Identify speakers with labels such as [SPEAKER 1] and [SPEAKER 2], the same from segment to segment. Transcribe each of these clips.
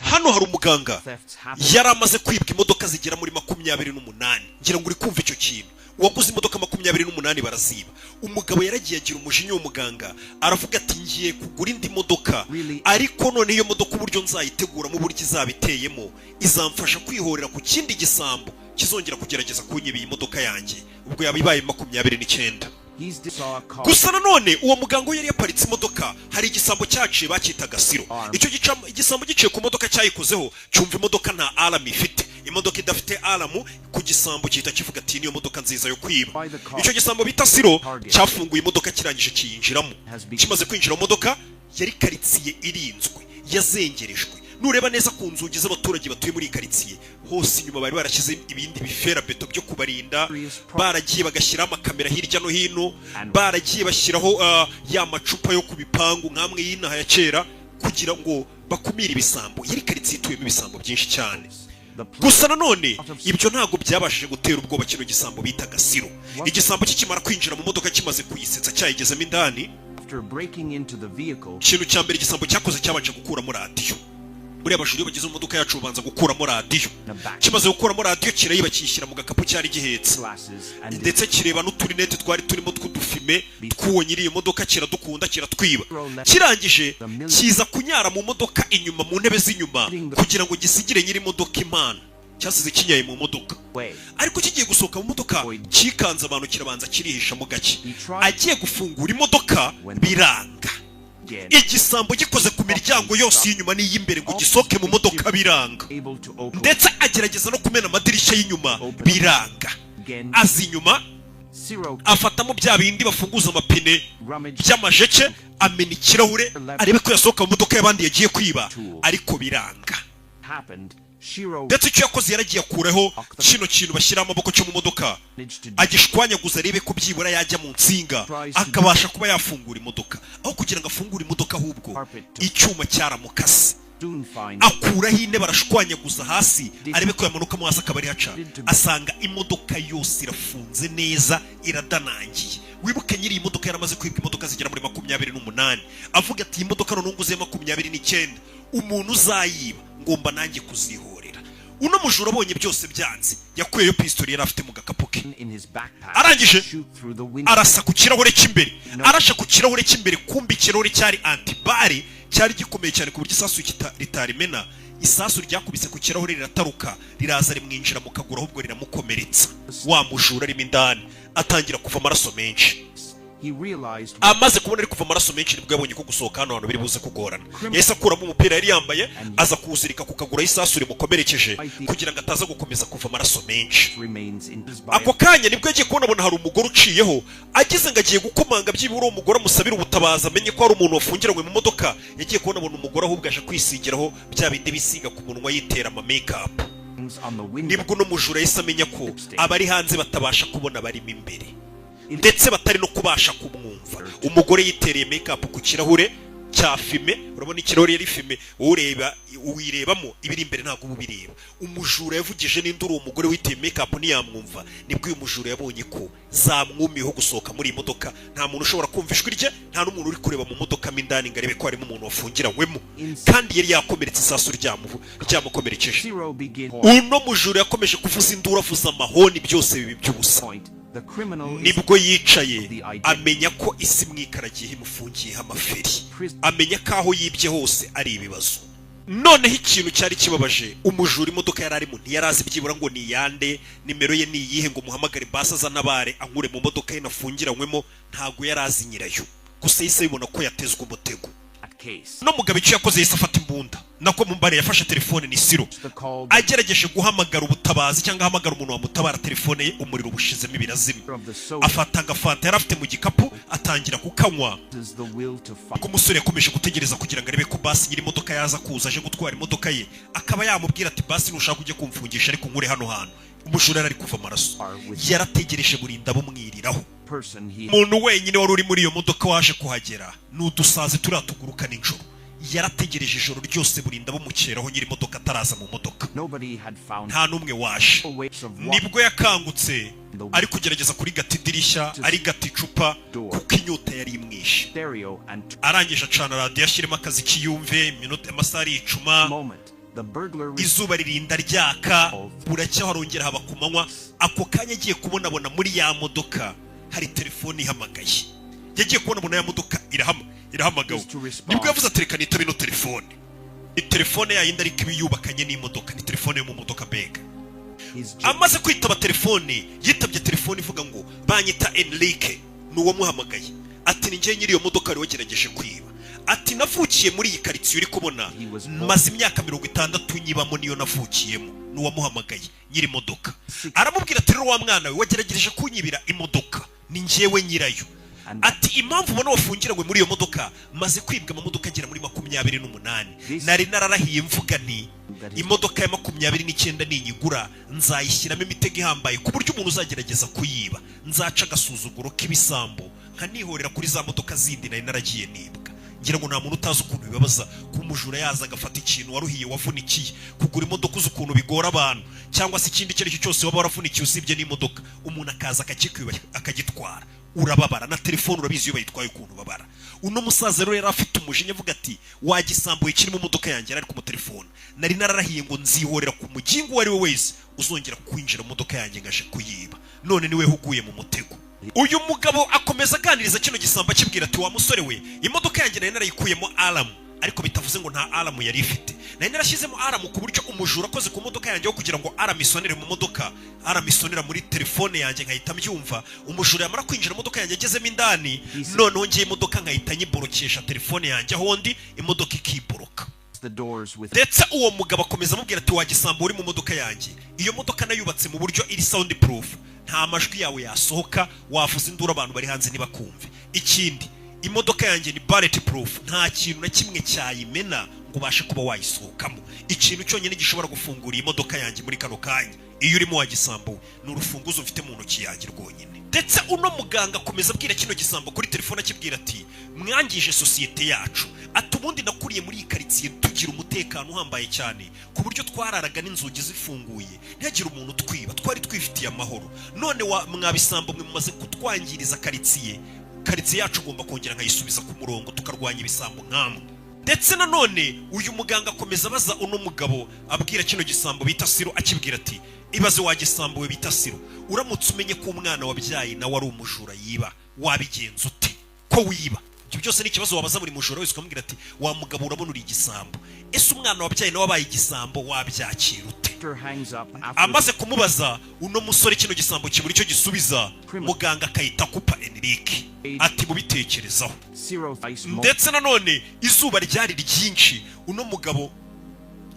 [SPEAKER 1] hano hari umuganga yari amaze kwibwa imodoka zigera muri 28 ngira ngo uri kumva icyo kintu uwaguze imodoka 28 baraziba umugabo yaragiye agira umujinya w'umuganga aravuga ati ngiye kugura indi modoka ariko none iyo modoka uburyo nzayitegura mu buryo izabiteyemo izamfasha kwihorera ku kindi gisambo kizongera kugerageza kunyiba iyi modoka yanjye ubwo yabibaye 29 gusa nanone uwo muganga yari yaparitse imodoka hari igisambo cyaciye bakitaga siro icyo igisambo giciye ku modoka cyayikozeho cyumva imodoka nta alarm ifite imodoka idafite alarm ku gisambo cyita kivuga ati niyo modoka nziza yo kwiba icyo gisambo bita siro cyafunguye imodoka kirangije kiyinjiramo kimaze kwinjira mu modoka yari karitsiye irinzwe yazengerejwe nureba neza ku nzugi z'abaturage batuye muri karitsiye hose inyuma bari barashyize ibindi bifera beto byo kubarinda baragiye bagashyiraho amakamera hirya no hino baragiye bashyiraho ya macupa yo ku bipangu nk'amwe y'inaha ya kera kugira ngo bakumire ibisambo yari karitsiye ituyemo ibisambo byinshi cyane gusa nanone ibyo ntago byabashije gutera ubwoba kino gisambo bitaga siro igisambo kikimara kwinjira mu modoka kimaze kuyisetsa cyayigezemo indani ikintu cya mbere igisambo cyakoze cyabanje gukuramo radiyo buriya abajuri bagize mu modoka yacu banza gukuramo radiyo kimaze gukuramo radiyo kirayiba kiyishyira mu gakapu cyari gihetse ndetse kireba n'uturinete twari turimo tw'udufime tw'uwo nyiri iyo modoka kiradukunda kiratwiba kirangije kiza kunyara mu modoka inyuma mu ntebe z'inyuma kugira ngo gisigire nyiri modoka imana cyasize kinyaye mu modoka ariko kigiye gusohoka mu modoka kikanze abantu kirabanza kirihisha mu gake agiye gufungura imodoka biranga igisambo gikoze ku miryango yose y'inyuma n'iy'imbere ngo gisoke mu modoka biranga ndetse agerageza no kumena amadirishya y'inyuma biranga azi inyuma afatamo bya bindi bafunguza amapine by'amajeke amena ikirahure arebe ko yasohoka mu modoka y'abandi yagiye kwiba ariko biranga ndetse icyo yakoze yaragiye akureho kino kintu bashyiraho amaboko cyo mu modoka agishwanyaguza arebe ko byibura yajya mu nsinga akabasha kuba yafungura imodoka aho kugira ngo afungure imodoka ahubwo icyuma cyaramukase akuraho intebe arashwanyaguza hasi arebe ko yamanukamo hasi akaba ari haca asanga imodoka yose irafunze neza iradanangiye wibuke nyiri iyi modoka yaramaze kwibwa imodoka zigera muri 28 avuga ati iyi modoka none nguze 29 umuntu uzayiba ngomba nanjye kuzihorera uno mujura abonye byose byanze yakuyeyo pistol yari afite mu gakapu ke arangije arasa ku kirahure cy'imbere arasha ku kirahure cy'imbere kumbi ikirahure cyari antibari cyari gikomeye cyane ku buryo isasu ritarimena isasu ryakubise ku kirahure rirataruka riraza rimwinjira mu kaguru ahubwo riramukomeretsa wa mujura arimo indani atangira kuva amaraso menshi amaze kubona ari kuva amaraso menshi nibwo yabonye ko gusohoka hano hantu biri buze kugorana yahise akuramo umupira yari yambaye aza kuwuzirika ku kaguru y'isasu rimukomerekeje kugira ngo ataza gukomeza kuva amaraso menshi ako kanya nibwo yagiye kubona hari umugore uciyeho agize ngo agiye gukomanga byibura uwo mugore amusabira ubutabaza amenye ko hari umuntu wafungiranywe mu modoka yagiye kubona umugore ahubwo aje kwisigiraho bya bindi bisiga ku munwa yitera ama make-up nibwo uno mujura yahise amenya ko abari hanze batabasha kubona barimo imbere ndetse batari no kubasha kumwumva umugore yitereye make-up ku kirahure cya fime urabona ikirahure yari fime uwirebamo ibiri imbere ntabwo ubireba umujura yavugije n'induru uwo mugore witeye make-up ntiyamwumva nibwo uyu mujura yabonye ko zamwumiyeho gusohoka muri iyi modoka nta muntu ushobora kumva ijwi rye nta n'umuntu uri kureba mu modoka mo indani ngo arebe ko harimo umuntu wafungiranyweho kandi yari yakomeretse isasu ryamukomerekeje uno mujura yakomeje kuvuza induru avuza amahoni byose bibi by'ubusa nibwo yicaye amenya ko isi mwikaragiye imufungiyeho amaferi amenya ko aho yibye hose ari ibibazo noneho ikintu cyari kibabaje umujura imodoka yari arimo ntiyari azi byibura ngo ni yande nimero ye ni iyihe ngo muhamagare basi azanabare ankure mu modoka ye nafungiranywemo ntago yari azi nyirayo gusa yise bibona ko yatezwe umutego no mugabo icyo yakoze yise afata imbunda nako mumbare yafashe telefone ni siro agerageje guhamagara ubutabazi cyangwa ahamagara umuntu wamutabara telefone ye umuriro ubushizemo ibirazimye afata agafanta yari afite mu gikapu atangira kukanywa ko umusore yakomeje gutegereza kugira ngo arebe ko basi nyiri imodoka yaza kuza aje gutwara imodoka ye akaba yamubwira ati basi nushaka ujye kumfungisha ariko nkure hano hantu umujura ari kuva amaraso yarategereje burinda bumwiriraho umuntu wenyine wari uri muri iyo modoka waje kuhagera n'udusazi turatuguruka nijoro yarategereje ijoro ryose burinda bumukeraho nyiri imodoka ataraza mu modoka nta n'umwe waje nibwo yakangutse ari kugerageza kuri gati idirishya ari gati icupa kuko inyota yari imwishe arangije acana radiyo ashyiremo akazi kiyumve iminota y'amasaha aricuma izuba ririnda ryaka buracya harongera haba ku manywa. Ako kanya agiye kubonabona muri ya modoka hari telefone ihamagaye. Yagiye kubonabona ya modoka irahamagawe. Nibwo yavuze ati reka nitabe ino telefone. Telefone yayindi ariko ibiyubakanye n'imodoka, ni telefone yo mu modoka mbega. Amaze kwitaba telefone, yitabye telefone ivuga ngo banyita Enrique, nuwo muhamagaye. Ati ni njye nyiri iyo modoka ari wagerageje kwiba. Ati navukiye muri iyi karitsiye uri kubona, maze imyaka 60 nyibamo niyo navukiyemo. Nuwo muhamagaye nyiri modoka. Aramubwira ati rero wa mwana we wagerageje kunyibira imodoka, ni njyewe nyirayo. Ati impamvu ubona wafungiranywe muri iyo modoka, maze kwibwa amamodoka agera muri 28. Nari nararahiye mvuga nti imodoka ya 29 ninyigura nzayishyiramo imitego ihambaye ku buryo umuntu uzagerageza kuyiba nzaca agasuzuguro k'ibisambo nkanihorera kuri za modoka zindi nari naragiye nibwa. Ngira ngo nta muntu utazi ukuntu bibabaza kumujura yaza agafata ikintu waruhiye wavunikiye. Kugura imodoka uzi ukuntu bigora abantu, cyangwa se ikindi cyo cyose waba waravunikiye usibye n'imodoka, umuntu akaza akakikwiba akagitwara. Urababara na telefone urabizi iyo bayitwaye ukuntu babara. Uno musaza rero yari afite umujinya avuga ati wagisambuye kiri mu modoka yanjye ari ku telefone. Nari nararahiye ngo nzihorera ku mugingo wari we wese uzongera kwinjira mu modoka yanjye ngaje kuyiba. None niwe huguye mu mutego. Uyu mugabo akomeza aganiriza kino gisamba kibwira ati wa musore we, imodoka yanjye nari narayikuyemo alarm, ariko bitavuze ngo nta alarm yari ifite. Nari narashyizemo alarm ku buryo umujura akoze ku modoka yanjye wo kugira ngo alarm isonere mu modoka, alarm isonera muri telefone yanjye nkahita mbyumva. Umujura yamara kwinjira modoka yanjye agezemo indani, noneho ngiye imodoka nkahita nyiborokesha telefone yanjye ahondi imodoka ikiboroka. Ndetse uwo mugabo akomeza amubwira ati wagisambo uri mu modoka yanjye, iyo modoka nayubatse mu buryo iri sound proof, nta majwi yawe yasohoka wavuza induru abantu bari hanze nibakumve. Ikindi imodoka yanjye ni bullet proof, nta kintu na kimwe cyayimena ngo ubashe kuba wayisohokamo. Ikintu cyonyine gishobora gufungura iyi modoka yanjye muri kano kanya iyo urimo wagisambo ni urufunguzo mfite mu ntoki yanjye rwonyine. Ndetse uno muganga akomeza abwira kino gisambo kuri telefone akibwira ati mwangije sosiyete yacu. Ati ubundi nakuriye muri iyi karitsiye tugira umutekano uhambaye cyane ku buryo twararaga n'inzugi zifunguye ntihagire umuntu twiba, twari twifitiye amahoro. None mwabisambo mwe mumaze kutwangiriza karitsiye yacu, ugomba kongera nkayisubiza ku murongo tukarwanya ibisambo nkamwe. Ndetse nanone uyu muganga akomeza abaza uno mugabo abwira kino gisambo bita Siro akibwira ati ibaze wagisambo we bita Siro, uramutse umenye ko umwana wabyaye nawe ari umujura yiba wabigenza ute ko wiba? Ibyo byose ni ikibazo wabaza buri mujura wese ukamubwira ati wa mugabo urabona uri igisambo, ese umwana wabyaye nawe abaye igisambo wabyakira ute? Amaze kumubaza uno musore kino gisambo kiburi cyo gisubiza, muganga akayita kupa Enrique ati mubitekerezaho. Ndetse nanone izuba ryari ryinshi, uno mugabo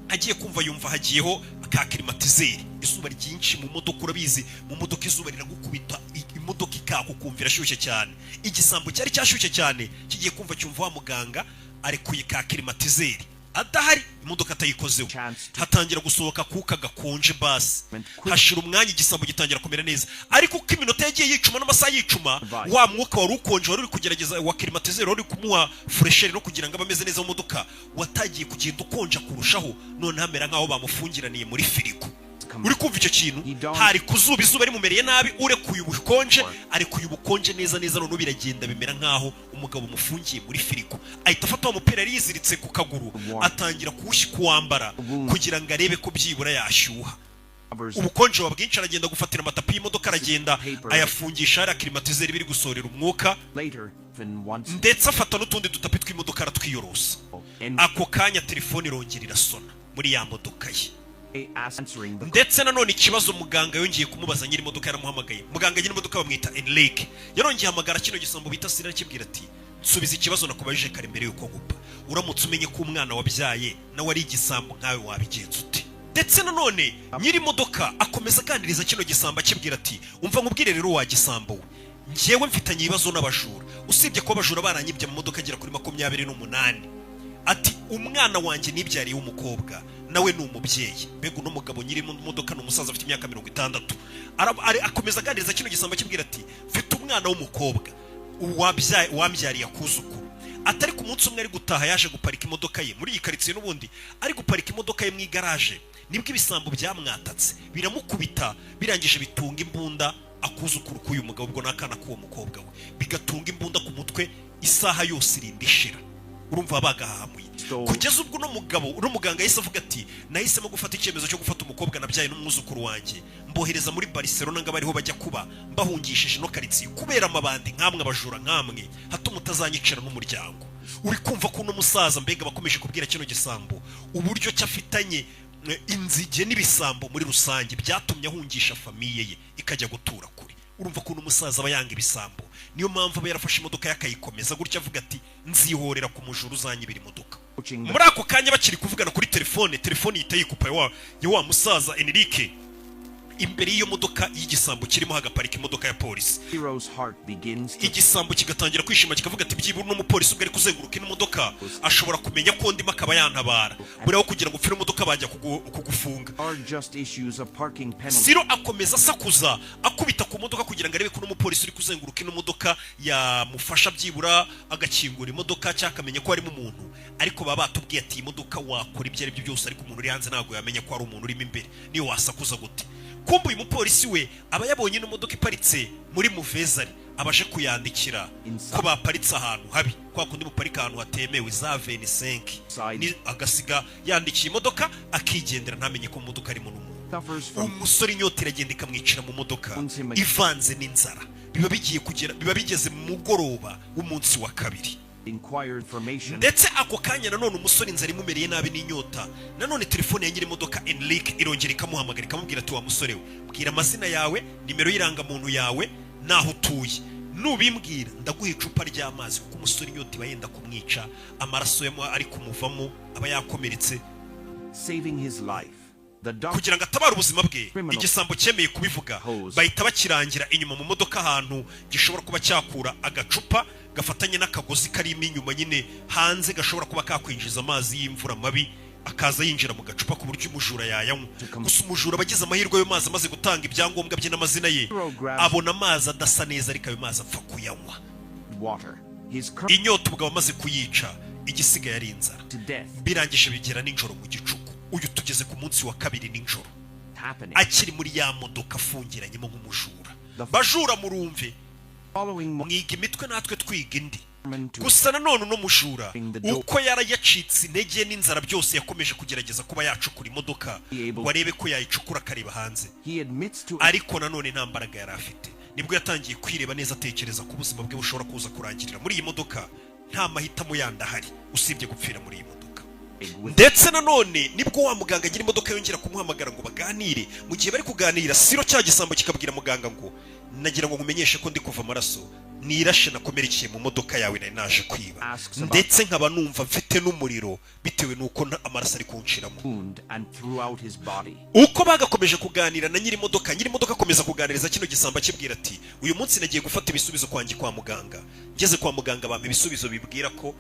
[SPEAKER 1] agiye kumva yumva hagiyeho akakirimatizeri. Izuba ryinshi mu modoka, urabizi mu modoka izuba riragukubita, imodoka ikakukumvira ashyushye cyane. Igisambo cyari cyashyushye cyane kigiye kumva cyumva wa muganga arekuye kakirimatizeri adahari, imodoka atayikozeho, hatangira gusohoka kuka gakonje basi. Hashira umwanya igisambo gitangira kumera neza, ariko uko iminota yagiye yicuma n'amasaha yicuma, wa mwuka wari ukonje wari uri kugerageza wa klimatizeri wari kumuha fresher no kugira ngo ameze neza mu modoka watagiye kugenda ukonja kurushaho, none hamera nkaho bamufungiraniye muri firigo. Uri kumva icyo kintu? Hari kuzuba izuba rimumereye nabi, urekuye ubukonje arekuye ubukonje neza neza, none biragenda bimera nkaho umugabo mufungiye muri firigo. Ahita afata umupira yari yiziritse ku kaguru atangira kuwambara kugira ngo arebe ko byibura yashyuha. Ubukonje wa bwinshi aragenda gufatira amatapi y'imodoka, aragenda ayafungisha ari klimatizeri biri gusorera umwuka, ndetse afata n'utundi dutapi tw'imodoka aratwiyorosa. Ako kanya telefone irongera irasona muri ya modoka ye. Ndetse nanone ikibazo muganga yongeye kumubaza nyiri modoka yaramuhamagaye. Muganga nyiri modoka bamwita Enrique yarongeye hamagara kino gisambo bita Sira akibwira ati nsubiza ikibazo nakubajije kare mbere yuko gupfa, uramutse umenye ko umwana wabyaye nawe ari igisambo nkawe wabigenza ute? Ndetse nanone nyiri modoka akomeza aganiriza kino gisambo akibwira ati umva nkubwire rero wagisambo we, njyewe mfitanye ibibazo n'abajura, usibye ko abajura baranyibye mu modoka agera kuri 28. Ati umwana wanjye nibyariye w'umukobwa nawe ni umubyeyi. Mbega uno mugabo nyiri mu modoka ni umusaza afite imyaka 60. Akomeza aganiriza kino gisambo akibwira ati mfite umwana w'umukobwa wambyariye akuzukuru. Atari ku munsi umwe ari gutaha yaje guparika imodoka ye muri iyi karitsiye, n'ubundi ari guparika imodoka ye mu igaraje, nibwo ibisambo byamwatatse biramukubita, birangije bitunga imbunda akuzukuru k'uyu mugabo, ubwo n'akana k'uwo mukobwa we, bigatunga imbunda ku mutwe, isaha yose irinda ishira. urumva bagahamuye kugeza ubwo no mugabo uno muganga yahise avuga ati nahisemo gufata icyemezo cyo gufata umukobwa nabyaye n'umwuzukuru wanjye mbohereza muri Barcelona ngo abariho bajya kuba mbahungishije no karitsiye kubera amabandi nkamwe abajura nkamwe hato mutazanyicira n'umuryango uri kumva ko uno musaza mbega bakomeje kubwira kino gisambo uburyo cyafitanye inzige n'ibisambo muri rusange byatumye ahungisha famiye ye ikajya gutura kure urumva ko uno musaza aba yanga ibisambo niyo mpamvu aba yarafashe imodoka yakayikomeza gutya avuga ati nzihorera ku mujuru uzanyibira imodoka muri ako kanya bakiri kuvugana kuri telefone yita yikupa ya wa musaza Enrique imbere y'iyo modoka y'igisambo kirimo hagaparika imodoka ya polisi igisambo kigatangira kwishima kikavuga ati byibura n'umupolisi ubwo ari kuzenguruka ino modoka ashobora kumenya ko ndimo akaba yantabara buriho kugira ngo upfire imodoka bajya kugufunga Siro akomeza asakuza akubita ku modoka kugira ngo arebe ko n'umupolisi uri kuzenguruka ino modoka yamufasha byibura agakingura imodoka cyangwa akamenya ko harimo umuntu ariko baba batubwiye ati imodoka wakora ibyo ari byo byose ariko umuntu uri hanze ntabwo yamenya ko hari umuntu urimo imbere niyo wasakuza gute kumbu uyu mupolisi we aba yabonye ino modoka iparitse muri Muvezari abaje kuyandikira ko baparitse ahantu habi kwa kundi muparika ahantu hatemewe za 25 ni agasiga yandikiye imodoka akigendera ntamenye ko modoka ari n'umuntu umusore inyota iragenda ikamwicira mu modoka ivanze n'inzara biba bigeze mu mugoroba w'umunsi wa kabiri ndetse ako kanya nanone umusore inzara imumereye nabi n'inyota nanone telefone ya nyiri imodoka Enrique irongera ikamuhamagara ikamubwira ati wa musore we bwira amazina yawe nimero y'irangamuntu yawe naho utuye nubimbwira ndaguha icupa ry'amazi kuko umusore inyota iba yenda kumwica amaraso ari kumuvamo aba yakomeretse kugira ngo atabara ubuzima bwe igisambo cyemeye kubivuga bahita bakirangira inyuma mu modoka ahantu gishobora kuba cyakura agacupa gafatanye n'akagozi karimo inyuma nyine hanze gashobora kuba kakwinjiza amazi y'imvura mabi akaza yinjira mu gacupa ku buryo umujura yayanywa gusa umujura bagize amahirwe yo mazi amaze gutanga ibyangombwa bye n'amazina ye abona amazi adasa neza ariko ayo mazi apfa kuyanywa inyota ubwo amaze kuyica igisigaye ari inzara birangije bigera nijoro mu gicuku uyu tugeze ku munsi wa kabiri nijoro akiri muri ya modoka afungiranyemo nk'umujura bajura murumve mwiga imitwe natwe twiga indi gusa nanone uno mujura uko yarayacitse intege n'inzara byose yakomeje kugerageza kuba yacukura imodoka ngo arebe ko yayicukura akareba hanze ariko nanone nta mbaraga yari afite nibwo yatangiye kwireba neza atekereza ko ubuzima bwe bushobora kuza kurangirira muri iyi modoka nta mahitamo yandi ahari usibye gupfira muri iyi modoka ndetse nanone nibwo wa muganga agira imodoka yongera kumuhamagara ngo baganire mu gihe bari kuganira Siro cya gisambo kikabwira muganga ngo nagira ngo nkumenyeshe ko ndi kuva amaraso nirashe nakomerekeye mu modoka yawe nari naje kwiba ndetse nkaba numva mfite n'umuriro bitewe nuko amaraso ari kunshiramo uko bagakomeje kuganira na nyiri imodoka akomeza kuganiriza kino gisambo akibwira ati uyu munsi nagiye gufata ibisubizo kwanjye kwa muganga ngeze kwa muganga bampa ibisubizo bibwira ko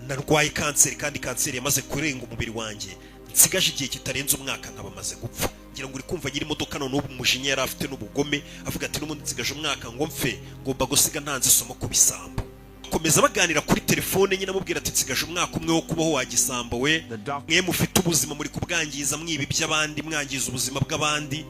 [SPEAKER 1] narwaye kanseri kandi kanseri yamaze kurenga umubiri wanjye nsigaje igihe kitarenze umwaka nkaba maze gupfa ngira ngo uri kumva nyiri imodoka none ubu umujinya yari afite n'ubugome avuga ati n'ubundi nsigaje umwaka ngo mfe ngomba gusiga ntanze isomo ku bisambo komeza baganira kuri telefone nyine amubwira ati nsigaje umwaka umwe wo kubaho wa gisambo we mwe mufite ubuzima muri kubwangiza mwiba iby'abandi mwangiza ubuzima bw'abandi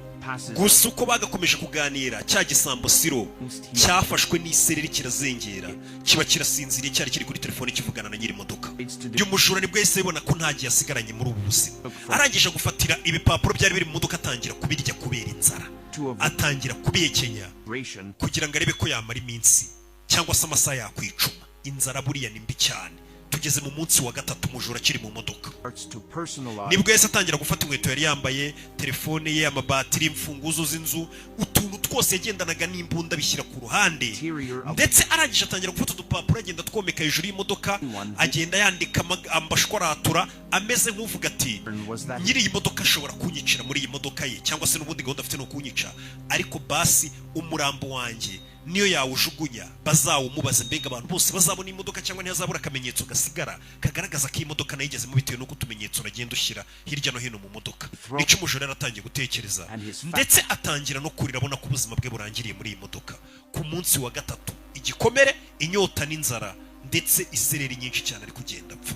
[SPEAKER 1] gusa uko bagakomeje kuganira cya gisambo Siro cyafashwe n'isereri kirazengera kiba kirasinziriye cyari kiri kuri telefone kivugana na nyiri imodoka by'umujura nibwo yese yibona ko ntagiye asigaranye muri ubu buzima arangije gufatira ibipapuro byari biri mu modoka atangira kubirya kubera inzara atangira kubiyekenya kugira ngo arebe ko yamara iminsi cyangwa se amasaha yakwicuma inzara buriya ni mbi cyane tugeze mu munsi wa gatatu umujura akiri mu modoka nibwo yese atangira gufata inkweto yari yambaye telefone ye amabatiri imfunguzo z'inzu utuntu twose yagendanaga n'imbunda bishyira ku ruhande ndetse arangije atangira gufata udupapuro agenda twomeka hejuru y'imodoka agenda yandika ambashwaratura ameze nk'uvuga ati nyiri iyi modoka ashobora kunyicira muri iyi modoka ye cyangwa se n'ubundi gahunda afite no kunyica ariko basi umurambo wanjye niyo yawujugunya bazawumubaze mbega abantu bose bazabona imodoka cyangwa ntihazabura akamenyetso gasigara kagaragaza ko iyi modoka nayigezemo bitewe n'uko utumenyetso uragenda ushyira hirya no hino mu modoka nicyo umujura yaratangiye gutekereza ndetse atangira no kurira abona ko ubuzima bwe burangiriye muri iyi modoka ku munsi wa gatatu igikomere inyota n'inzara ndetse isereri nyinshi cyane ari kugenda apfa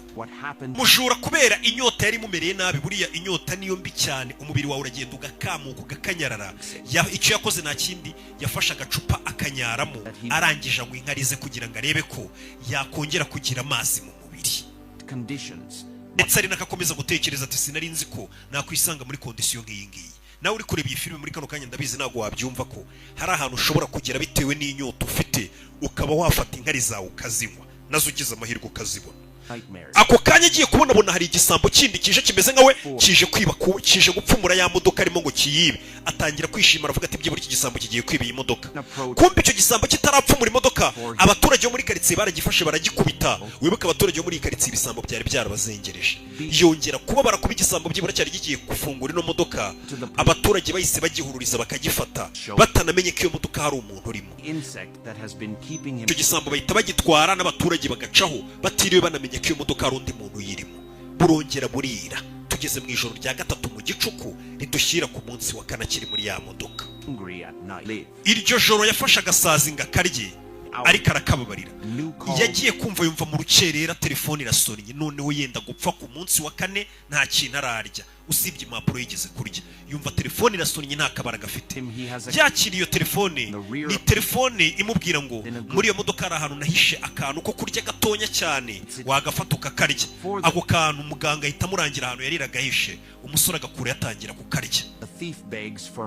[SPEAKER 1] mujura kubera inyota yari imumereye nabi buriya inyota niyo mbi cyane umubiri wawe uragenda ugakamuka ugakanyarara icyo yakoze nta kindi yafashe agacupa akanyaramo arangije ngo inkarize kugira ngo arebe ko yakongera kugira amazi mu mubiri ndetse ari nakakomeza gutekereza ati sinari nzi ko nakwisanga muri kondisiyo nk'iyi ngiyi. nawe uri kureba iyi filime muri kano kanya ndabizi ntabwo wabyumva ko hari ahantu ushobora kugera bitewe n'inyota ufite ukaba wafata inkari zawe ukazinywa nazo ugize amahirwe ukazibona. ako kanya agiye kubona hari igisambo kindi kije kimeze nkawe kije kwiba kije gupfumura ya modoka arimo ngo kiyibe. atangira kwishima aravuga ati byibura iki gisambo kigiye kwiba iyi modoka. kumbe icyo gisambo kitarapfumura imodoka abaturage bo muri karitsiye baragifashe baragikubita. wibuka abaturage bo muri karitsiye ibisambo byari byarabazengereje. yongera kuba barakuba igisambo byibura cyari gigiye gufungura ino modoka. abaturage bahise bagihururiza bakagifata batanamenye ko iyo modoka hari umuntu urimo. icyo gisambo bahita bagitwara n'abaturage bagacaho batiriwe banamenye ko iyo modoka hari undi muntu uyirimo. burongera burira. tugeze mu ijoro rya gatatu mu gicuku ridushyira ku munsi wa kane akiri muri ya modoka. iryo joro yafashe agasazi ngo akarye ariko arakababarira. yagiye kumva yumva mu rukerera telefone irasonnye. noneho yenda gupfa ku munsi wa kane nta kintu ararya usibye impapuro yigeze kurya. yumva telefone irasonnye nta kabara gafite. yakiriye iyo telefone ni telefone imubwira ngo muri iyo modoka hari ahantu nahishe akantu ko kurya gatonya cyane wagafata ukakarya. ako kantu muganga ahita amurangira ahantu yari iragahishe. umusore agakura yatangira kukarya.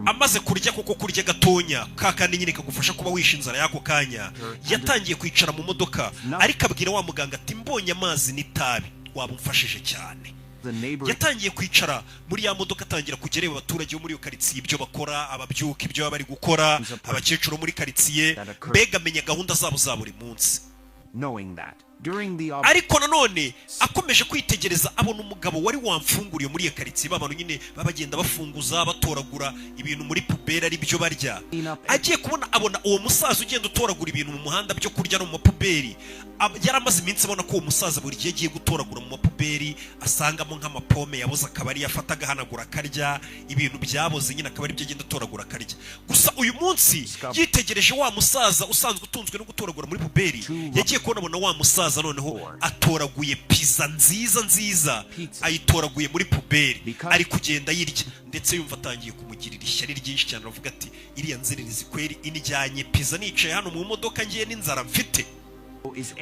[SPEAKER 1] amaze kurya koko kurya gatonya kakandi nyine kagufasha kuba wishe inzara y'ako kanya yatangiye kwicara mu modoka ariko abwira wa muganga ati mbonye amazi n'itabi waba umfashije cyane. yatangiye kwicara muri ya modoka atangira kujya areba abaturage bo muri iyo karitsiye ibyo bakora, ababyuka ibyo baba bari gukora, abakecuru muri karitsiye, mbega amenya gahunda zabo za buri munsi. ariko nanone akomeje kwitegereza abona umugabo wari wamfunguriye muri iyo karitsiye babantu nyine babagenda bafunguza batoragura ibintu muri puberi ari byo barya. agiye kubona abona uwo musaza ugenda utoragura ibintu mu muhanda byo kurya no mu mapuberi. yaramaze iminsi abona ko uwo musaza buri gihe agiye gutoragura mu mapuberi asangamo nk'amapome yaboze akaba ari yafata agahanagura akarya, ibintu byaboze nyine akaba ari byo agenda atoragura akarya. gusa uyu munsi yitegereje wa musaza usanzwe utunzwe no gutoragura muri puberi yagiye kubona abona wa musaza noneho atoraguye pizza nziza ayitoraguye muri puberi ari kugenda yirya. ndetse yumva atangiye kumugirira ishyari ryinshi cyane aravuga ati iriya nzererezi kweri inijyanye pizza nicaye hano mu modoka ngiye n'inzara mfite.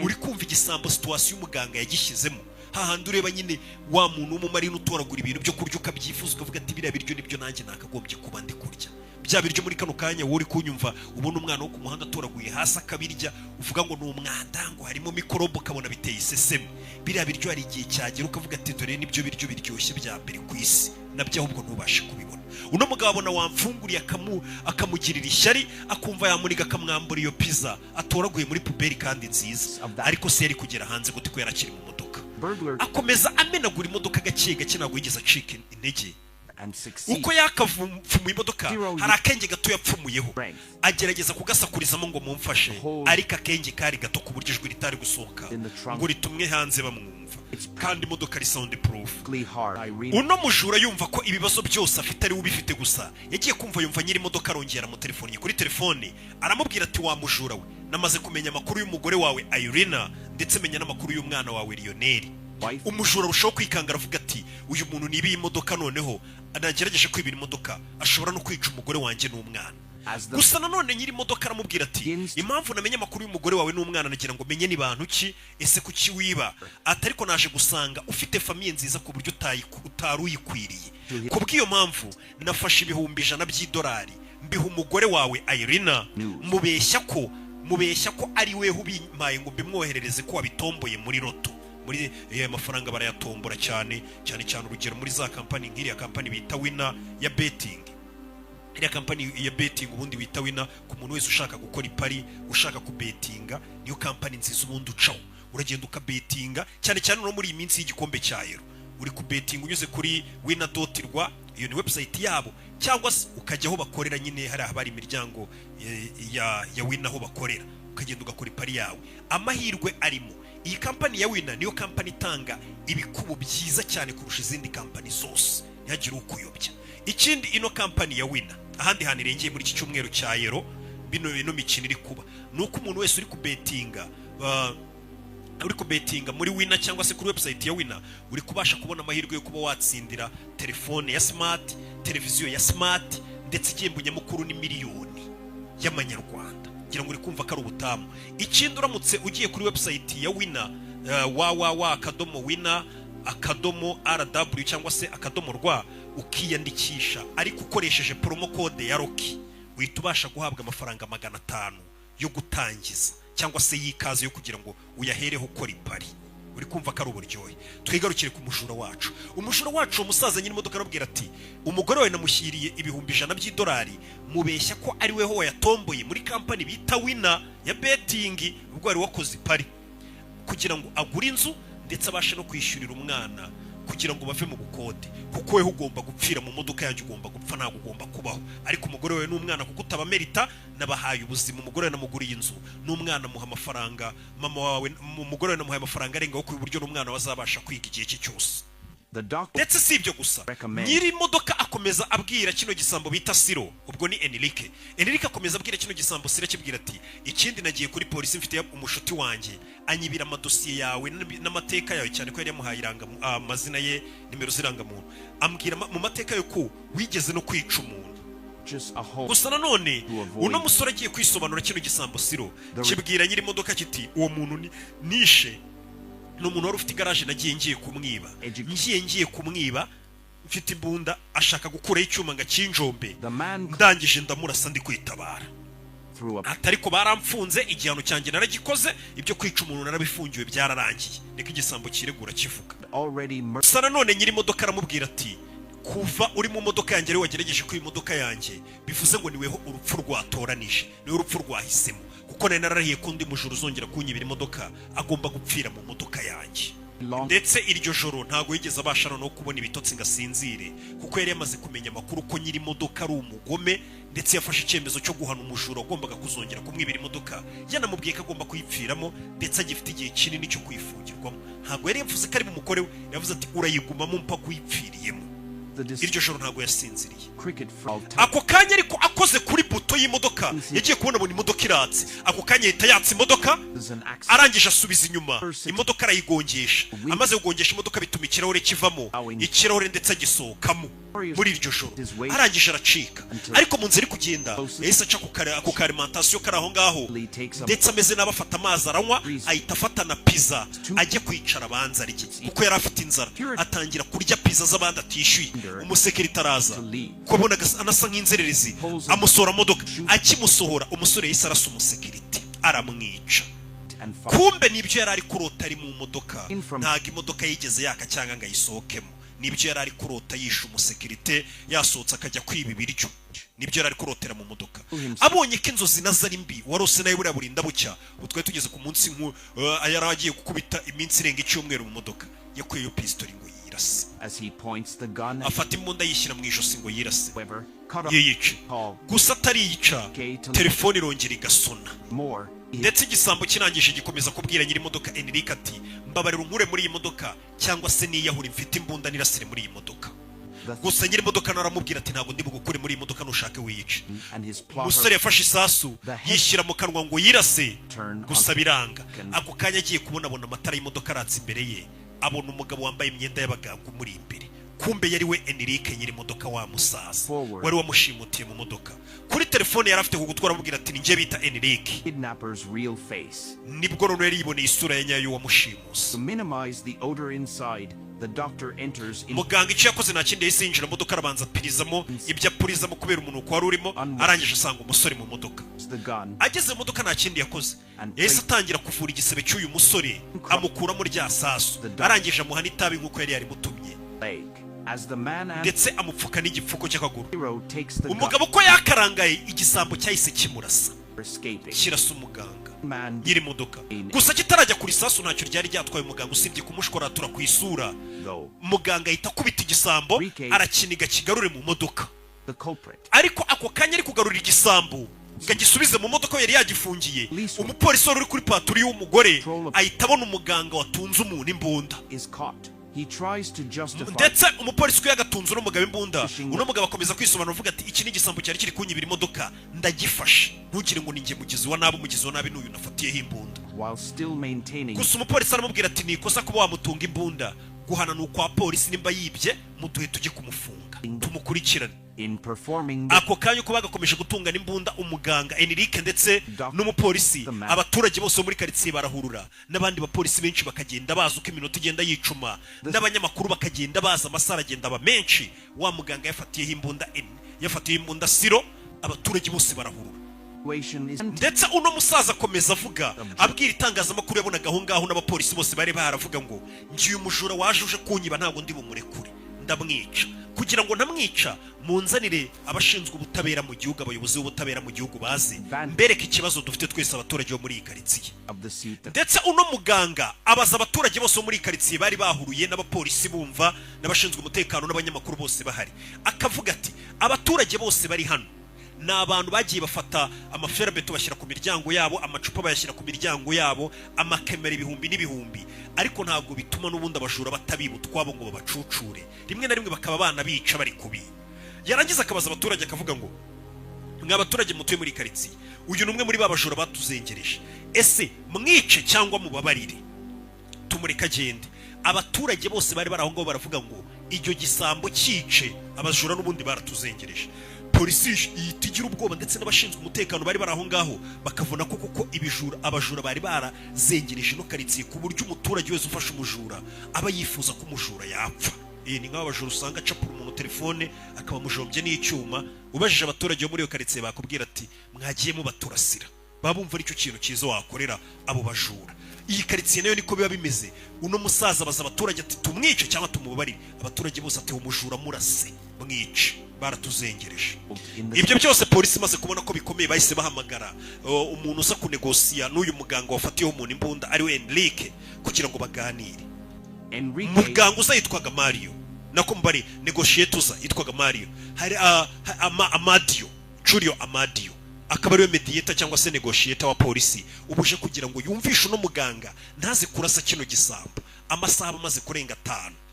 [SPEAKER 1] uri kumva igisambo situwasiyo umuganga yagishyizemo hahandi ureba nyine wa muntu w'umumarine utoragura ibintu byo kurya ukabyifuza ukavuga ati biriya biryo nibyo nanjye nakagombye kuba ndi kurya. bya biryo muri kano kanya wowe uri kunyumva ubona umwana wo ku muhanda atoraguye hasi akabirya uvuga ngo ni umwanda ngo harimo mikorobe ukabona biteye iseseme. biriya biryo hari igihe cyagera ukavuga ati dore nibyo biryo biryoshye bya mbere ku isi nabyo ahubwo ntubashe kubibona. uno mugabo abona wamfunguriye akamugirira ishyari akumva yamuniga akamwambura iyo pizza atoraguye muri puberi kandi nziza. ariko se yari kugera hanze gute ko yarakiri mu modoka. akomeza amenagura imodoka gake gake ntabwo yigeze acika intege. uko yakavumuye imodoka hari akenge gato yapfumuyeho agerageza kugasakurizamo ngo mumfashe ariko akenge kari gato ku buryo ijwi ritari gusohoka ngo ritumwe hanze bamwumva kandi imodoka ari sound proof. uno mujura yumva ko ibibazo byose afite ari ubifite gusa yagiye kumva yumva nyiri imodoka arongera mu telefone kuri telefone aramubwira ati wa mujura we namaze kumenya amakuru y'umugore wawe Irina ndetse menya n'amakuru y'umwana wawe Lionel. umujura arushaho kwikanga aravuga ati uyu muntu niba iyi modoka noneho anagerageje kwibira imodoka ashobora no kwica umugore wanjye n'umwana. gusa nanone nyiri imodoka aramubwira ati impamvu namenye amakuru y'umugore wawe n'umwana nagira ngo menye ni bantu ki ese kuki wiba ati ariko naje gusanga ufite famiye nziza ku buryo utari uyikwiriye. kubw'iyo mpamvu nafashe ibihumbi 100 by'idolari mbiha umugore wawe Irina mubeshya ko ari weho ubimpaye ngo mbimwoherereze ko wabitomboye muri loto. muri mafaranga barayatombora cyane urugero muri za kampani nk'iriya kampani bita Winner ya betting. iriya kampani ya betting ubundi bita Winner ku muntu wese ushaka gukora ipari ushaka kubetinga niyo kampani nziza ubundi ucaho uragenda ukabetinga cyane no muri iyi minsi y'igikombe cya Euro uri kubetinga unyuze kuri winner.rw iyo ni website yabo cyangwa se ukajya aho bakorera nyine hari abari imiryango ya Winner aho bakorera ukagenda ugakora ipari yawe. amahirwe arimo iyi kampani ya Winner niyo kampani itanga ibikubo byiza cyane kurusha izindi kampani zose ntihagire ukuyobya. ikindi ino kampani ya Winner ahandi hantu irengeye muri iki cyumweru cya Euro bino mikino iri kuba nuko umuntu wese uri kubetinga muri Winner cyangwa se kuri website ya Winner uri kubasha kubona amahirwe yo kuba watsindira telefone ya smart, televiziyo ya smart ndetse igihembo nyamukuru ni miliyoni y'amanyarwanda. ngira ngo uri kumva ko ari ubutamu. ikindi uramutse ugiye kuri website ya Winner www.winner.rw cyangwa se .rw ukiyandikisha ariko ukoresheje promo code ya Rocky uhita ubasha guhabwa amafaranga 500 yo gutangiza cyangwa se yikaze yo kugira ngo uyahereho ukora ipari. Uri kumva ko ari uburyohe. Twigarukire ku mujura wacu. Umujura wacu umusaza nyine imodoka arabwira ati umugore we namushyiriye ibihumbi $100 mubeshya ko ari weho yatomboye muri company bita Winner ya betting ubwo ari wakoze ipari kugira ngo agure inzu ndetse abashe no kwishyurira umwana kugira ngo bave mu bukode kuko weho ugomba gupfira mu modoka yanjye ugomba gupfa ntago ugomba kubaho ariko umugore we n'umwana kuko utabamerita nabahaye ubuzima umugore we namuguriye inzu n'umwana muha amafaranga mama wawe umugore we namuhaye amafaranga arenga ku buryo n'umwana wazabasha kwiga igihe cyose. Ndetse si ibyo gusa nyiri imodoka akomeza abwira kino gisambo bita Siro ubwo ni Enrique akomeza abwira kino gisambo Siro kibwira ati ikindi nagiye kuri polisi mfite umushuti wanjye anyibira amadosiye yawe n'amateka yawe cyane ko yari yamuhaye iranga amazina ye nimero ziranga muntu ambwira mu mateka yo ko wigeze no kwica umuntu gusa nanone uno musore agiye kwisobanura kino gisambo Siro kibwira nyiri imodoka kiti uwo muntu nishe n'umuntu wari ufite garage nagiye ngiye kumwiba mfite imbunda ashaka gukura icyuma nga kinjombe ndangije ndamurasa ndi kwitabara atariko baramfunze igihano cyanjye naragikoze ibyo kwica umuntu narabifungiwe byararangiye niko igisambo kiregura kivuga. Sana none nyiri imodoka aramubwira ati kuva uri mu modoka yanjye ari wagerageje ku imodoka yanjye bivuze ngo niweho urupfu rwatoranije niwe urupfu rwahisemo kuko nari narariye kundi mujuru uzongera kunyibira imodoka agomba gupfira mu modoka yanjye. Ndetse iryo joro ntago yigeze abasha no kubona ibitotsi ngasinzire kuko yari yamaze kumenya amakuru ko nyiri imodoka ari umugome ndetse yafashe icyemezo cyo guhana umujura agombaga kuzongera kumwibira imodoka yanamubwiye ko agomba kuyipfiramo ndetse agifite igihe kinini cyo kuyifungirwamo. Ntago yari yavuze ko ari mu mukore we yavuze ati urayigumamo mpaka kuyipfiriyemo. Iryo joro ntago yasinziriye. Ako kanya ariko akoze kuri buto y'imodoka yagiye kubona mu imodoka iratse ako kanya yita yatse imodoka arangije asubiza inyuma imodoka arayigongesha amaze kugongesha imodoka bituma ikirahure kivamo ikirahure ndetse agisohokamo muri iryo joro arangije aracika ariko mu nzira iri kugenda yahise aca ku karimentation kari aho ngaho ndetse ameze n'abafata amazi aranywa ahita afata na pizza ajye kwicara abanza arye kuko yari afite inzara atangira kurya pizza z'abandi atishyuye. Umusekirite araza kubona anasa nk'inzererezi amusora modoka akimusohora umusore yise arasa umusekirite aramwica. Kumbe nibyo yari ari kurota ari mu modoka ntago imodoka yigeze yaka cyangwa ngayisohokemo nibyo yari ari kurota yisha umusekirite yasohotse akajya kwiba ibiryo nibyo yari ari kurotera mu modoka abonye ko inzozi nazari mbi warose nayo buriya burinda bucya utwaye tugeze ku munsi yari agiye gukubita iminsi irenga icyumweru mu modoka yakuyeyo pistol ngo yirase afata imbunda yishyira mu ijosi ngo yirase yiyice gusa atariyica telefone irongera igasona ndetse igisambo kirangije gikomeza kubwira nyiri imodoka Enrique ati mbabarira unkure muri iyi modoka cyangwa se niyahura mfite imbunda nirasire muri iyi modoka. Gusa nyiri imodoka naramubwira ati ntago ndi bugukure muri iyi modoka nushake wiyice. Umusore yafashe isasu yishyira mu kanwa ngo yirase gusa biranga. Ako kanya agiye kubona amatara y'imodoka aratse imbere ye abona umugabo wambaye imyenda y'abaganga muri imbere kumbe yari we Enrique nyiri imodoka wa musaza wari wamushimutiye mu modoka kuri telefone yari afite kugutwara amubwira ati ninjye bita Enrique nibwo yari yiboneye isura ya nyayo wamushimuse. Muganga icyo yakoze nta kindi yahise yinjira mu modoka arabanza apirizamo ibyo apurizamo kubera umuntu uko wari urimo arangije asanga umusore mu modoka. Ageze mu modoka nta kindi yakoze yahise atangira kuvura igisebe cy'uyu musore amukuramo rya sasu arangije amuha n'itabi nk'uko yari yarimutumye ndetse amupfuka n'igipfuko cy'akaguru. Umugabo ko yakarangaye igisambo cyahise kimurasa kirasa umuganga nyiri modoka gusa kitarajya kuri sasu ntacyo ryari ryatwaye umuganga usibye kumushkoratura ku isura. Muganga ahita akubita igisambo arakiniga kigarure mu modoka ariko ako kanya ari kugarura igisambo ngagisubize mu modoka yari yagifungiye umupolisi wari uri kuri paturi y'umugore ahita abona umuganga watunze umuntu imbunda ndetse umupolisi ko yagatunze uno mugabo imbunda uno mugabo akomeza kwisobanura uvuga ati iki ni igisambo cyari kiri kunyibira imodoka ndagifashe ntugire ngo ninjye mugizi wa nabi n'uyu nafatiyeho imbunda. Gusa umupolisi aramubwira ati nikosa kuba wamutunga imbunda guhana n'ukwa polisi nimba yibye muduhe tujye kumufunga tumukurikirane. ako kanya uko bagakomeje gutungana imbunda, umuganga Enrique ndetse n'umupolisi, abaturage bose bo muri karitsiye barahurura, n'abandi bapolisi benshi bakagenda baza uko iminota igenda yicuma, n'abanyamakuru bakagenda baza, amasara agenda aba menshi. Wa muganga yafatiyeho imbunda Siro, abaturage bose barahurura. Ndetse uno musaza akomeza avuga, abwira itangazamakuru yabonaga aho ngaho n'abapolisi bose bari baravuga ngo ngiye umujura waje uje kunyiba ntabwo ndi bumurekure, ndamwica. Kugira ngo ntamwica, munzanire abashinzwe ubutabera mu gihugu, abayobozi b'ubutabera mu gihugu baze mbereke ikibazo dufite twese abaturage bo muri iyi karitsiye. Ndetse uno muganga abaza abaturage bose bo muri iyi karitsiye bari bahuruye, n'abapolisi bumva, n'abashinzwe umutekano n'abanyamakuru bose bahari, akavuga ati abaturage bose bari hano ni abantu bagiye bafata amaferabeto bashyira ku miryango yabo, amacupa bayashyira ku miryango yabo, amakamera ibihumbi n'ibihumbi, ariko ntabwo bituma n'ubundi abajura batabiba utwabo ngo babacucure, rimwe na rimwe bakaba banabica bari kubiba. Yarangiza akabaza abaturage akavuga ngo mw'abaturage mutuye muri karitsiye, uyu numwe muri babajura batuzengereje, ese mwice cyangwa mubabarire tumureka agende? Abaturage bose bari baraho ngaho baravuga ngo iryo gisambo cyice, abajura n'ubundi baratuzengereje. Polisi itigira ubwoba, ndetse n'abashinzwe umutekano bari baraho ngaho bakavuna ko kuko abajura bari barazengereje no karitsiye, ku buryo umuturage wese ufashe umujura aba yifuza ko umujura yapfa. Ni nk'aba bajura usanga acapura umuntu telefone akaba mujombye n'icyuma. Ubajije abaturage bo muri iyo karitsiye bakubwira ati mwagiye mubaturasira, babumva aricyo kintu cyiza wakorera abo bajura. Iyi karitsiye nayo niko biba bimeze. Uno musaza abaza abaturage ati tumwice cyangwa tumubabarire? Abaturage bose ati umujura murase mwice, baratuzengereje. Ibyo byose polisi imaze kubona ko bikomeye, bahise bahamagara umuntu uza kunegosiya n'uyu muganga wafatiyeho umuntu imbunda ari we Enrique kugira ngo baganire. Muganga uza yitwaga Mario, nako mbari negotiator uza yitwaga Mario, hari Amadio, Julio Amadio, akaba ariwe mediator cyangwa se negotiator wa polisi, ubuje kugira ngo yumvishe uno muganga ntaze kurasa kino gisambo. Amasaha amaze kurenga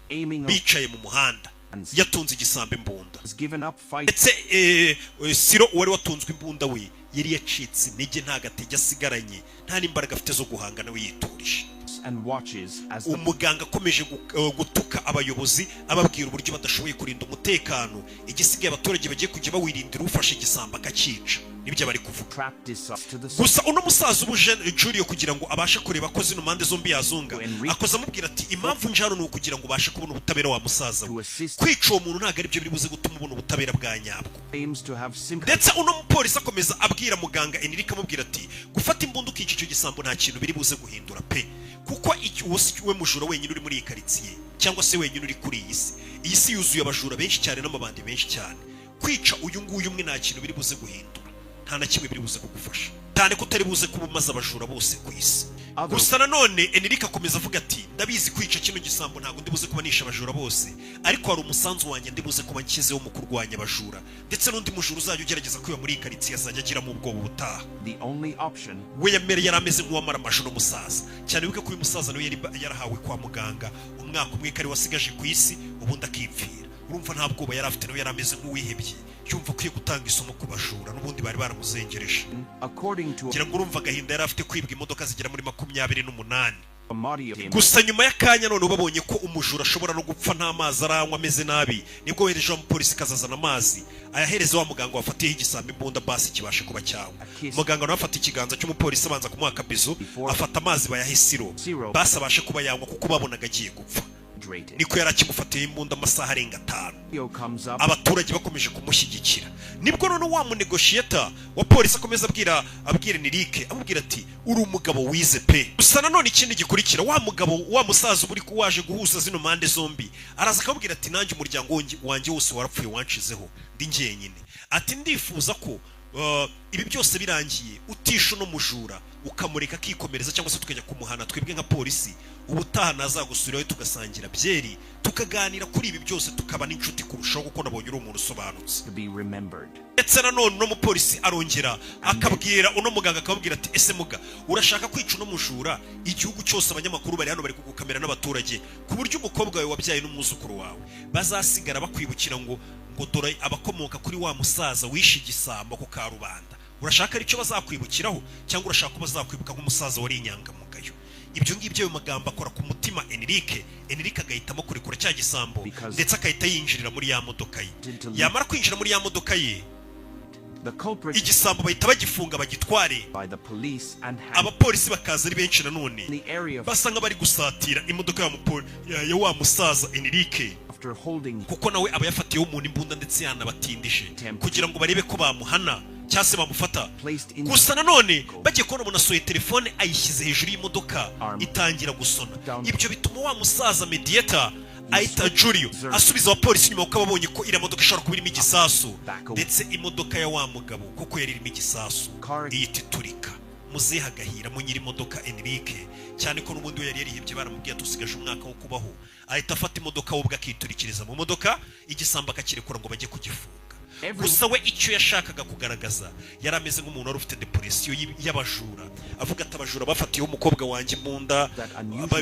[SPEAKER 1] 5 bicaye mu muhanda, yatunze igisambo imbunda. Ndetse Siro wari watunzwe imbunda we yari yacitse intege, nta gatege asigaranye, nta n'imbaraga afite zo guhangana we yiturije. Umuganga akomeje gutuka abayobozi, ababwira uburyo badashoboye kurinda umutekano, igisigaye abaturage bagiye kujya bawirindira ufashe igisamba akakica, nibyo bari kuvuga. Gusa uno musaza ubuje Julio kugira ngo abashe kureba ko zino mpande zombi yazunga, akoze amubwira ati impamvu njano ni ukugira ngo ubashe kubona ubutabera wa musaza we, kwica uwo muntu ntabwo ari byo biri buze gutuma ubona ubutabera bwa nyabwo. Ndetse uno mupolisi akomeza abwira muganga Enrique amubwira ati gufata imbunda ukica icyo gisambo nta kintu biri buze guhindura pe, kuko we mujura wenyine uri muri iyi karitsiye cyangwa se wenyine uri kuri iyi si. Iyi si yuzuye abajura benshi cyane n'amabandi benshi cyane, kwica uyu nguyu umwe nta kintu biri buze guhindura, nta na kimwe biri buze kugufasha, cyane ko utari buze kuba umaze abajura bose ku isi. Gusa nanone Enrique akomeza avuga ati ndabizi kwica kino gisambo ntabwo ndi buze kubanisha abajura bose, ariko hari umusanzu wanjye ndi buze kuba nshyizeho mu kurwanya abajura, ndetse n'undi mujura uzajya ugerageza kwiba muri iyi karitsiye azajya agiramo ubwoba ubutaha. We yari ameze nk'uwamara amajoro umusaza cyane, wibuke ko uyu musaza nawe yarahawe kwa muganga umwaka umwe kari wasigaje ku isi, ubundi akipfira. Urumva nta bwoba yari afite, nawe yari ameze nk'uwihebye, yumva akwiye gutanga isomo ku bajura n'ubundi bari baramuzengereje. Ngira ngo urumva agahinda yari afite kwibwa imodoka zigera muri 28. Gusa nyuma y'akanya none babonye ko umujura ashobora no gupfa nta mazi aranywa ameze nabi, nibwo wereje umupolisi kazazana amazi ayahereza wa muganga wafatiyeho igisambo imbunda basi kibashe kuba cyangwa. Muganga nawe afata ikiganza cy'umupolisi abanza kumuha akabizo, afata amazi bayahe Siro basi abashe kuba yanywa kuko babonaga agiye gupfa. Niko yari akimufatiye imbunda amasaha arenga 5, abaturage bakomeje kumushyigikira. Nibwo none wa munegotiator wa polisi akomeza abwira Enrique amubwira ati uri umugabo wize pe. Gusa nanone ikindi gikurikira, wa mugabo wa musaza uri kuwaje guhuza zino mpande zombi araza akabwira ati nanjye umuryango wanjye wose warapfuye wanshizeho ndi njyenyine, ati ndifuza ko ibi byose birangiye utisha no mujura ukamureka kikomereza cyangwa se tukajya kumuhana twebwe nka polisi, ubutaha nazagusubiraho tugasangira byeri tukaganira kuri ibi byose tukaba n'inshuti kurushaho kuko nabonye uri umuntu usobanutse. Ndetse nanone no mupolisi arongera akabwira uno muganga akabwira ati ese muga urashaka kwica no mujura, igihugu cyose abanyamakuru bari hano bari kugukamera n'abaturage ku buryo umukobwa wawe wabyaye n'umwuzukuru wawe bazasigara bakwibukira ngo dore abakomoka kuri wa musaza wishe igisambo ku karubanda. Urashaka aricyo bazakwibukiraho cyangwa urashaka ko bazakwibuka nk'umusaza wari inyangamugayo? ibyo ngibyo ayo magambo akora ku mutima Enrique agahitamo kurekura cya gisambo ndetse akahita yinjirira muri ya modoka ye. Yamara kwinjira muri ya modoka ye, igisambo bahita bagifunga bagitware. Abapolisi bakaza ari benshi nanone basa nk'abari gusatira imodoka ya wa musaza Enrique, kuko nawe aba yafatiyeho umuntu imbunda ndetse yanabatindije kugira ngo barebe ko bamuhana cyangwa se bamufata. Gusa nanone bagiye kubona umuntu asohoye telefone ayishyize hejuru y'imodoka itangira gusona. Ibyo bituma wa musaza Mediator ahita Julio asubiza abapolisi nyuma kuko babonye ko iriya modoka ishobora kuba irimo igisasu, ndetse imodoka ya wa mugabo kuko yari irimo igisasu ihita iturika. Muzehe agahira mu nyiri imodoka Enrique, cyane ko n'ubundi we yari yarihebye baramubwiye tusigaje umwaka wo kubaho, ahita afata imodoka we ubwo akiturikiriza mu modoka, igisambo akakirekura ngo bajye kugifunga. Gusa we icyo yashakaga kugaragaza yari ameze nk'umuntu wari ufite depression y'abajura, avuga ati abajura bafatiyeho umukobwa wanjye mu nda,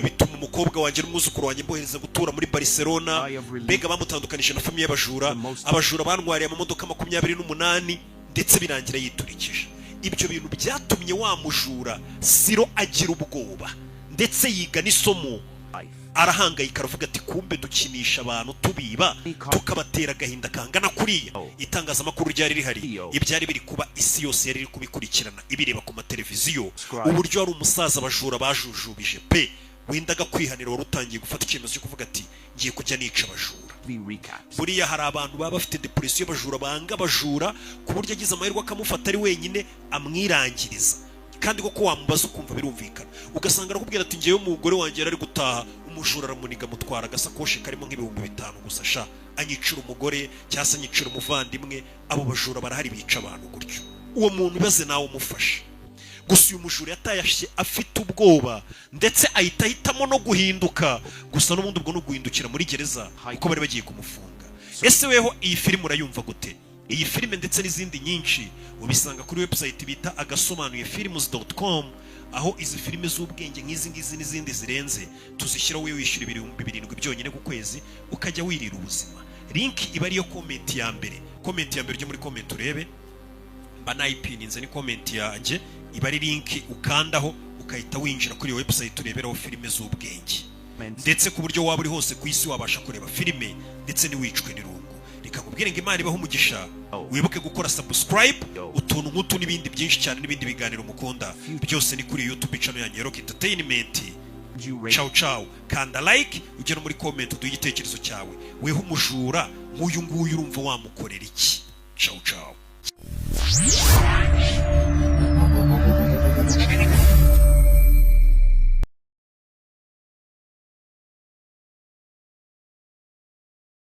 [SPEAKER 1] bituma umukobwa wanjye n'umwuzukuru wanjye mbohereza gutura muri Barcelona, mbega bamutandukanije na famiye y'abajura. Abajura bantwariye amamodoka 28 ndetse birangira yiturikije. Ibyo bintu byatumye wa mujura Siro agira ubwoba ndetse yiga n'isomo, arahangayika aravuga ati kumbe dukinisha abantu tubiba tukabatera agahinda kangana kuriya. Itangazamakuru ryari rihari, ibyari biri kuba isi yose yari iri kubikurikirana ibireba ku mateleviziyo, uburyo ari umusaza abajura bajujubije pe, wendaga kwihanira wari utangiye gufata icyemezo cyo kuvuga ati ngiye kujya nica abajura. Buriya hari abantu baba bafite depression y'abajura, banga abajura ku buryo agize amahirwe akamufata ari wenyine amwirangiriza, kandi koko wamubaza ukumva birumvikana, ugasanga arakubwira ati ngewe umugore wanjye yari gutaha, umujura aramuniga mutwara agasakoshi karimo nk'ibihumbi 5 gusa sha, anyicira umugore cyangwa se anyicira umuvandimwe. Abo bajura barahari bica abantu gutyo. Uwo muntu ibaze nawe umufashe. Gusa uyu mujura yatayashye afite ubwoba ndetse ahitamo no guhinduka. Gusa n'ubundi ubwo no guhindukira muri gereza kuko bari bagiye kumufunga. Ese weho iyi filime urayumva gute? Iyi filime ndetse n'izindi nyinshi ubisanga kuri website bita agasomanuyefilms.com, aho izi filime z'ubwenge nk'izi ngizi n'izindi zirenze tuzishyiraho wewe wishyura 7,000 byonyine ku kwezi ukajya wirira ubuzima. Link iba ariyo comment ya mbere ujye muri comment urebe, mba nayipininze ni comment yanjye, iba ari link ukandaho ukahita winjira kuri website ureberaho filime z'ubwenge, ndetse ku buryo waba uri hose ku isi wabasha kureba filime ndetse niwicwe n'irungu. Reka kubwire ngo Imana ibaho umugisha, wibuke gukora subscribe, utuntu nk'utu n'ibindi byinshi cyane n'ibindi biganiro mukunda byose ni kuri YouTube channel yanjye Rock Entertainment. Ciao ciao, kanda like ujye no muri comment uduhe igitekerezo cyawe. Weho umujura nk'uyu nguyu urumva wamukorera iki? Ciao ciao.